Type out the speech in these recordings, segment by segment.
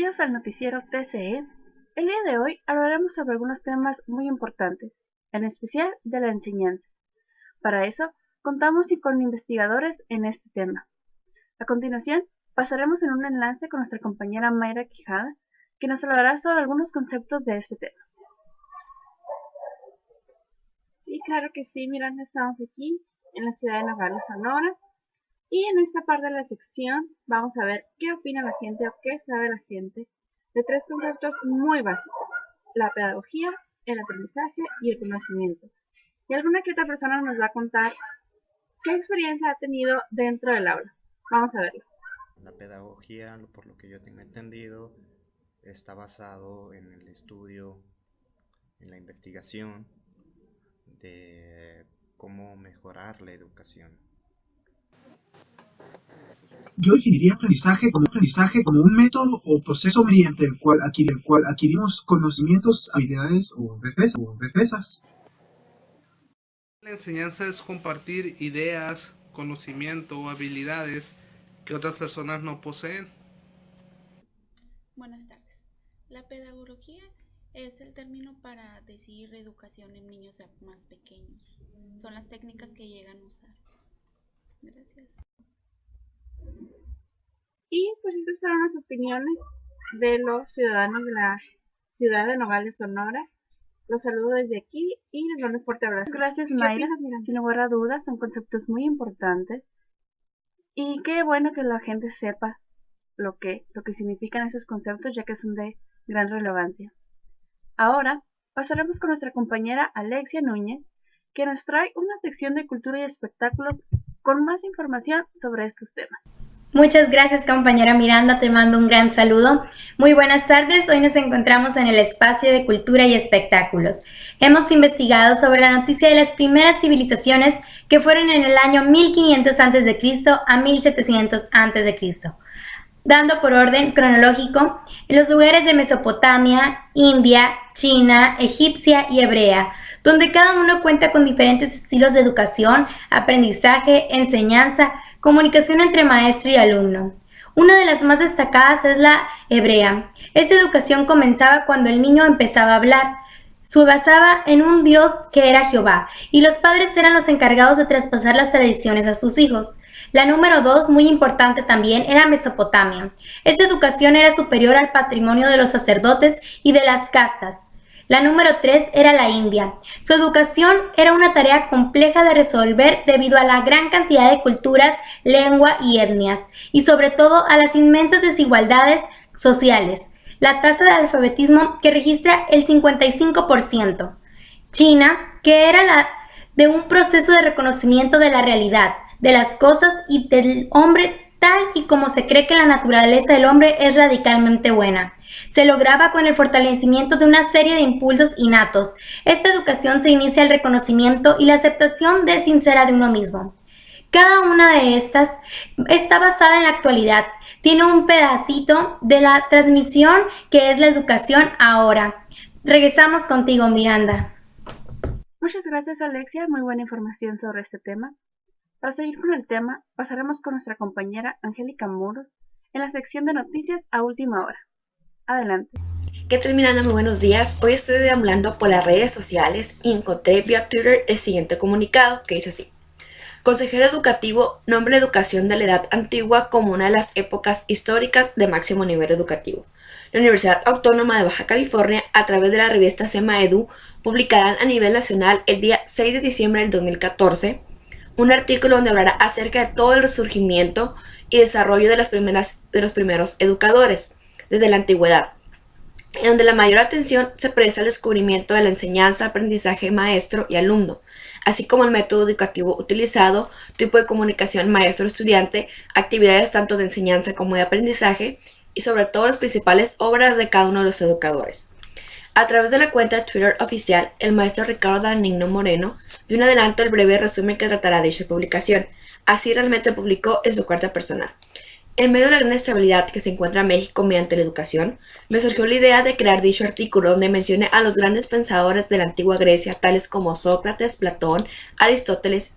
Bienvenidos al noticiero TCE. El día de hoy hablaremos sobre algunos temas muy importantes, en especial de la enseñanza. Para eso, contamos con investigadores en este tema. A continuación, pasaremos en un enlace con nuestra compañera Mayra Quijada, que nos hablará sobre algunos conceptos de este tema. Sí, claro que sí, Miranda, estamos aquí en la ciudad de Nogales, Sonora. Y en esta parte de la sección vamos a ver qué opina la gente o qué sabe la gente de tres conceptos muy básicos: la pedagogía, el aprendizaje y el conocimiento. Y alguna que otra persona nos va a contar qué experiencia ha tenido dentro del aula. Vamos a verlo. La pedagogía, por lo que yo tengo entendido, está basado en el estudio, en la investigación de cómo mejorar la educación. Yo definiría aprendizaje como un método o proceso mediante el cual adquirimos conocimientos, habilidades o destrezas. La enseñanza es compartir ideas, conocimiento o habilidades que otras personas no poseen. Buenas tardes. La pedagogía es el término para decir educación en niños más pequeños. Son las técnicas que llegan a usar. Gracias. Y pues estas fueron las opiniones de los ciudadanos de la ciudad de Nogales, Sonora. Los saludo desde aquí y les mando un fuerte abrazo. Gracias, Mayra. Sin lugar a dudas, son conceptos muy importantes. Y qué bueno que la gente sepa lo que significan esos conceptos, ya que son de gran relevancia. Ahora pasaremos con nuestra compañera Alexia Núñez, que nos trae una sección de cultura y espectáculos con más información sobre estos temas. Muchas gracias, compañera Miranda, te mando un gran saludo. Muy buenas tardes, hoy nos encontramos en el espacio de cultura y espectáculos. Hemos investigado sobre la noticia de las primeras civilizaciones que fueron en el año 1500 a.C. a 1700 a.C., dando por orden cronológico en los lugares de Mesopotamia, India, China, egipcia y hebrea, donde cada uno cuenta con diferentes estilos de educación, aprendizaje, enseñanza, comunicación entre maestro y alumno. Una de las más destacadas es la hebrea. Esta educación comenzaba cuando el niño empezaba a hablar. Se basaba en un dios que era Jehová, y los padres eran los encargados de traspasar las tradiciones a sus hijos. La número 2, muy importante también, era Mesopotamia. Esta educación era superior al patrimonio de los sacerdotes y de las castas. La número 3 era la India. Su educación era una tarea compleja de resolver debido a la gran cantidad de culturas, lengua y etnias, y sobre todo a las inmensas desigualdades sociales. La tasa de alfabetismo que registra el 55%. China, que era la de un proceso de reconocimiento de la realidad, de las cosas y del hombre tal y como se cree que la naturaleza del hombre es radicalmente buena. Se lograba con el fortalecimiento de una serie de impulsos innatos. Esta educación se inicia al reconocimiento y la aceptación sincera de uno mismo. Cada una de estas está basada en la actualidad. Tiene un pedacito de la transmisión que es la educación ahora. Regresamos contigo, Miranda. Muchas gracias, Alexia. Muy buena información sobre este tema. Para seguir con el tema, pasaremos con nuestra compañera Angélica Muros en la sección de noticias a última hora. Adelante. ¿Qué tal, Miranda? Muy buenos días. Hoy estoy deambulando por las redes sociales y encontré vía Twitter el siguiente comunicado que dice así: Consejero educativo nombra la educación de la edad antigua como una de las épocas históricas de máximo nivel educativo. La Universidad Autónoma de Baja California, a través de la revista SEMA-Edu, publicarán a nivel nacional el día 6 de diciembre del 2014 un artículo donde hablará acerca de todo el resurgimiento y desarrollo de los primeros educadores desde la antigüedad, en donde la mayor atención se presta al descubrimiento de la enseñanza, aprendizaje maestro y alumno, así como el método educativo utilizado, tipo de comunicación maestro-estudiante, actividades tanto de enseñanza como de aprendizaje y sobre todo las principales obras de cada uno de los educadores. A través de la cuenta de Twitter oficial, el maestro Ricardo Danigno Moreno dio un adelanto del breve resumen que tratará dicha publicación. Así realmente publicó en su cuenta personal. En medio de la gran estabilidad que se encuentra México mediante la educación, me surgió la idea de crear dicho artículo donde mencione a los grandes pensadores de la antigua Grecia, tales como Sócrates, Platón, Aristóteles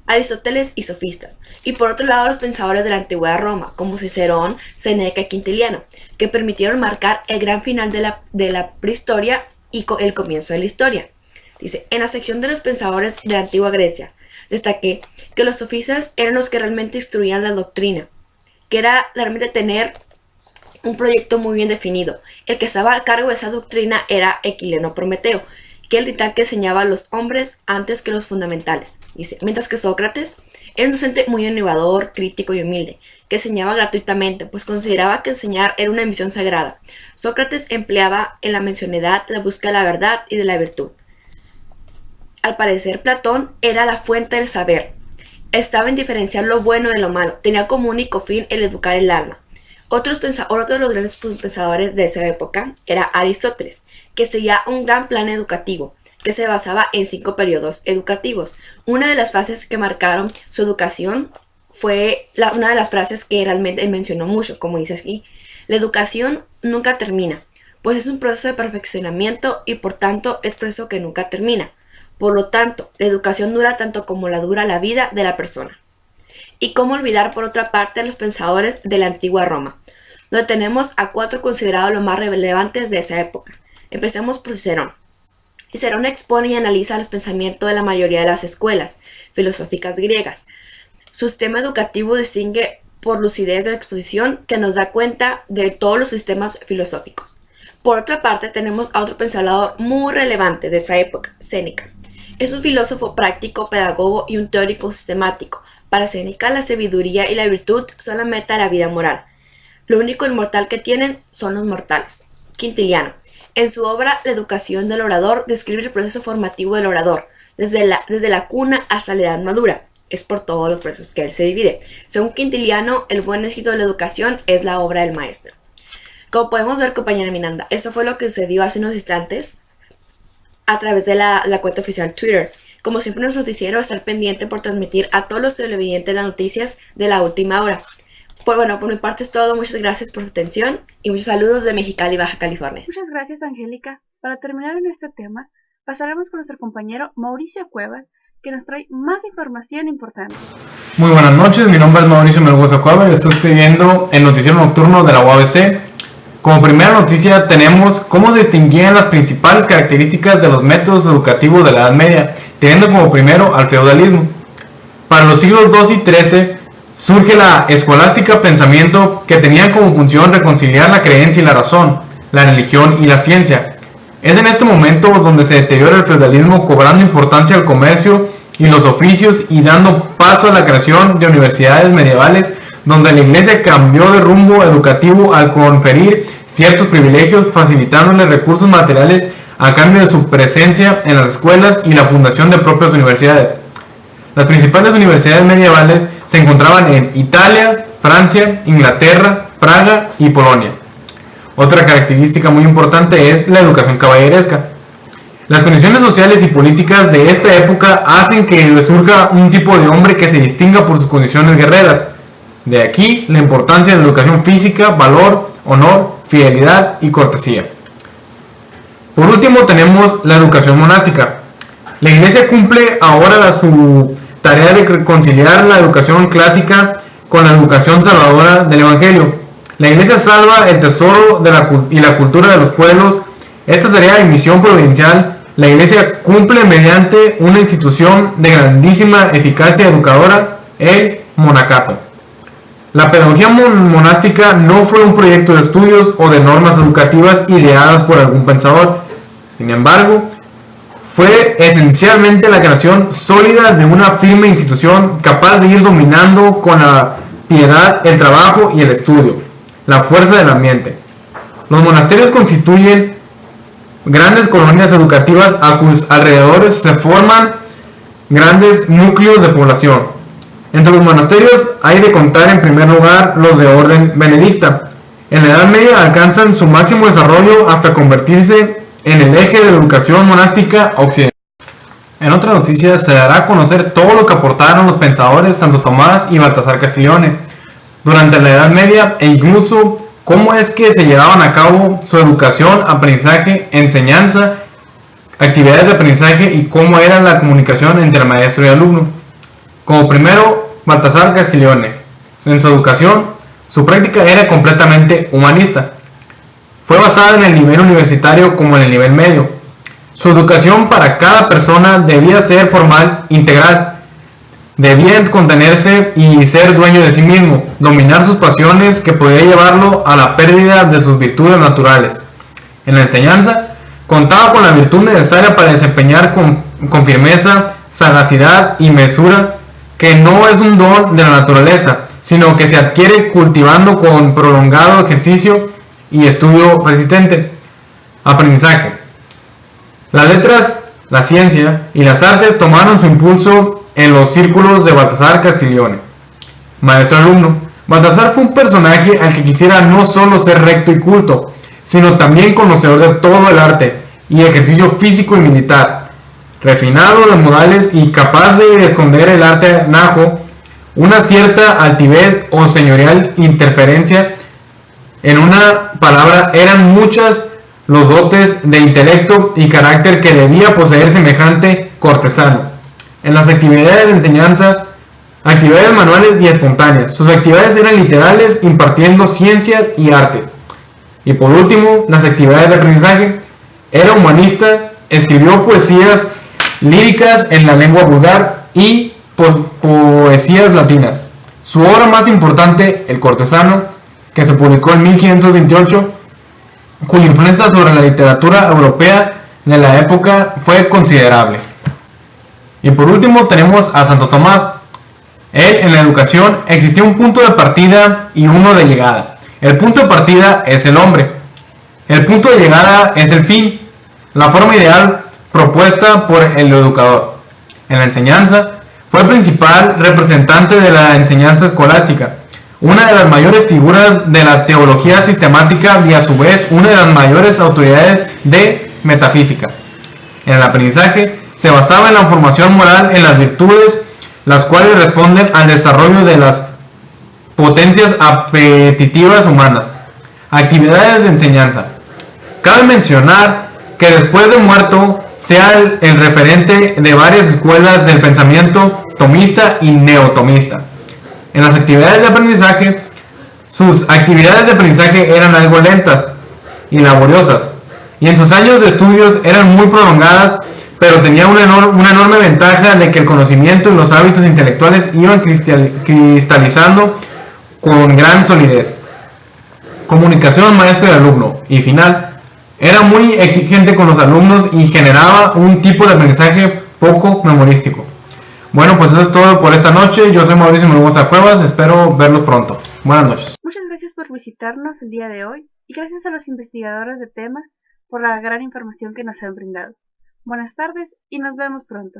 Aristóteles y sofistas, y por otro lado los pensadores de la antigua Roma, como Cicerón, Séneca y Quintiliano, que permitieron marcar el gran final de la prehistoria y el comienzo de la historia. Dice, en la sección de los pensadores de la antigua Grecia, destaqué que los sofistas eran los que realmente instruían la doctrina, que era realmente tener un proyecto muy bien definido. El que estaba a cargo de esa doctrina era Aquileno Prometeo, que el dictado que enseñaba a los hombres antes que los fundamentales. Dice, mientras que Sócrates era un docente muy innovador, crítico y humilde, que enseñaba gratuitamente, pues consideraba que enseñar era una misión sagrada. Sócrates empleaba en la mencionedad la búsqueda de la verdad y de la virtud. Al parecer, Platón era la fuente del saber. Estaba en diferenciar lo bueno de lo malo. Tenía como único fin el educar el alma. Otro de los grandes pensadores de esa época era Aristóteles, que seguía un gran plan educativo, que se basaba en 5 periodos educativos. Una de las fases que marcaron su educación fue una de las frases que realmente él mencionó mucho, como dice aquí. La educación nunca termina, pues es un proceso de perfeccionamiento y por tanto es proceso que nunca termina. Por lo tanto, la educación dura tanto como la dura la vida de la persona. Y cómo olvidar por otra parte a los pensadores de la antigua Roma, donde tenemos a 4 considerados los más relevantes de esa época. Empecemos por Cicerón. Cicerón expone y analiza los pensamientos de la mayoría de las escuelas filosóficas griegas. Su sistema educativo distingue por lucidez de la exposición que nos da cuenta de todos los sistemas filosóficos. Por otra parte, tenemos a otro pensador muy relevante de esa época, Séneca. Es un filósofo práctico, pedagogo y un teórico sistemático. Para Séneca, la sabiduría y la virtud son la meta de la vida moral. Lo único inmortal que tienen son los mortales. Quintiliano. En su obra La educación del orador describe el proceso formativo del orador, desde la cuna hasta la edad madura. Es por todos los procesos que él se divide. Según Quintiliano, el buen éxito de la educación es la obra del maestro. Como podemos ver, compañera Miranda, eso fue lo que sucedió hace unos instantes a través de la cuenta oficial Twitter. Como siempre, nuestro noticiero estar pendiente por transmitir a todos los televidentes las noticias de la última hora. Pues bueno, por mi parte es todo. Muchas gracias por su atención y muchos saludos de Mexicali, Baja California. Muchas gracias, Angélica. Para terminar en este tema, pasaremos con nuestro compañero Mauricio Cuevas, que nos trae más información importante. Muy buenas noches, mi nombre es Mauricio Melgoza Cuevas y estoy escribiendo el noticiero nocturno de la UABC. Como primera noticia tenemos cómo se distinguían las principales características de los métodos educativos de la Edad Media, teniendo como primero al feudalismo. Para los siglos II y XIII surge la escolástica, pensamiento que tenía como función reconciliar la creencia y la razón, la religión y la ciencia. Es en este momento donde se deteriora el feudalismo, cobrando importancia al comercio y los oficios y dando paso a la creación de universidades medievales, donde la Iglesia cambió de rumbo educativo al conferir ciertos privilegios, facilitándole recursos materiales a cambio de su presencia en las escuelas y la fundación de propias universidades. Las principales universidades medievales se encontraban en Italia, Francia, Inglaterra, Praga y Polonia. Otra característica muy importante es la educación caballeresca. Las condiciones sociales y políticas de esta época hacen que surja un tipo de hombre que se distinga por sus condiciones guerreras. De aquí la importancia de la educación física, valor, honor, fidelidad y cortesía. Por último tenemos la educación monástica. La Iglesia cumple ahora su tarea de reconciliar la educación clásica con la educación salvadora del Evangelio. La Iglesia salva el tesoro y la cultura de los pueblos. Esta tarea de misión provincial la Iglesia cumple mediante una institución de grandísima eficacia educadora, el monacato. La pedagogía monástica no fue un proyecto de estudios o de normas educativas ideadas por algún pensador. Sin embargo, fue esencialmente la creación sólida de una firme institución capaz de ir dominando con la piedad el trabajo y el estudio, la fuerza del ambiente. Los monasterios constituyen grandes colonias educativas a cuyos alrededores se forman grandes núcleos de población. Entre los monasterios hay de contar en primer lugar los de orden benedicta. En la Edad Media alcanzan su máximo desarrollo hasta convertirse en el eje de la educación monástica occidental. En otra noticia se dará a conocer todo lo que aportaron los pensadores Santo Tomás y Baltasar Castiglione durante la Edad Media e incluso cómo es que se llevaban a cabo su educación, aprendizaje, enseñanza, actividades de aprendizaje y cómo era la comunicación entre maestro y alumno. Como primero, Baltasar Castiglione. En su educación, su práctica era completamente humanista. Fue basada en el nivel universitario como en el nivel medio. Su educación para cada persona debía ser formal, integral. Debía contenerse y ser dueño de sí mismo, dominar sus pasiones que podía llevarlo a la pérdida de sus virtudes naturales. En la enseñanza, contaba con la virtud necesaria para desempeñar con firmeza, sagacidad y mesura, que no es un don de la naturaleza, sino que se adquiere cultivando con prolongado ejercicio y estudio persistente. Aprendizaje. Las letras, la ciencia y las artes tomaron su impulso en los círculos de Baltasar Castiglione. Maestro-alumno. Baltasar fue un personaje al que quisiera no solo ser recto y culto, sino también conocedor de todo el arte y ejercicio físico y militar, refinado de modales y capaz de esconder el arte najo, una cierta altivez o señorial interferencia. En una palabra, eran muchas los dotes de intelecto y carácter que debía poseer semejante cortesano. En las actividades de enseñanza, actividades manuales y espontáneas, sus actividades eran literales, impartiendo ciencias y artes. Y por último, las actividades de aprendizaje, era humanista, escribió poesías líricas en la lengua vulgar y poesías latinas. Su obra más importante, El cortesano, que se publicó en 1528, cuya influencia sobre la literatura europea de la época fue considerable. Y por último tenemos a Santo Tomás. Él, en la educación, existía un punto de partida y uno de llegada. El punto de partida es el hombre. El punto de llegada es el fin, la forma ideal propuesta por el educador. En la enseñanza, fue el principal representante de la enseñanza escolástica, una de las mayores figuras de la teología sistemática y a su vez una de las mayores autoridades de metafísica. En el aprendizaje, se basaba en la formación moral en las virtudes, las cuales responden al desarrollo de las potencias apetitivas humanas. Actividades de enseñanza. Cabe mencionar que después de muerto sea el referente de varias escuelas del pensamiento tomista y neotomista. En las actividades de aprendizaje, sus actividades de aprendizaje eran algo lentas y laboriosas, y en sus años de estudios eran muy prolongadas, pero tenía una enorme ventaja de que el conocimiento y los hábitos intelectuales iban cristalizando con gran solidez. Comunicación maestro y alumno. Y final, era muy exigente con los alumnos y generaba un tipo de aprendizaje poco memorístico. Bueno, pues eso es todo por esta noche. Yo soy Mauricio Melgoza Cuevas, espero verlos pronto. Buenas noches. Muchas gracias por visitarnos el día de hoy y gracias a los investigadores de tema por la gran información que nos han brindado. Buenas tardes y nos vemos pronto.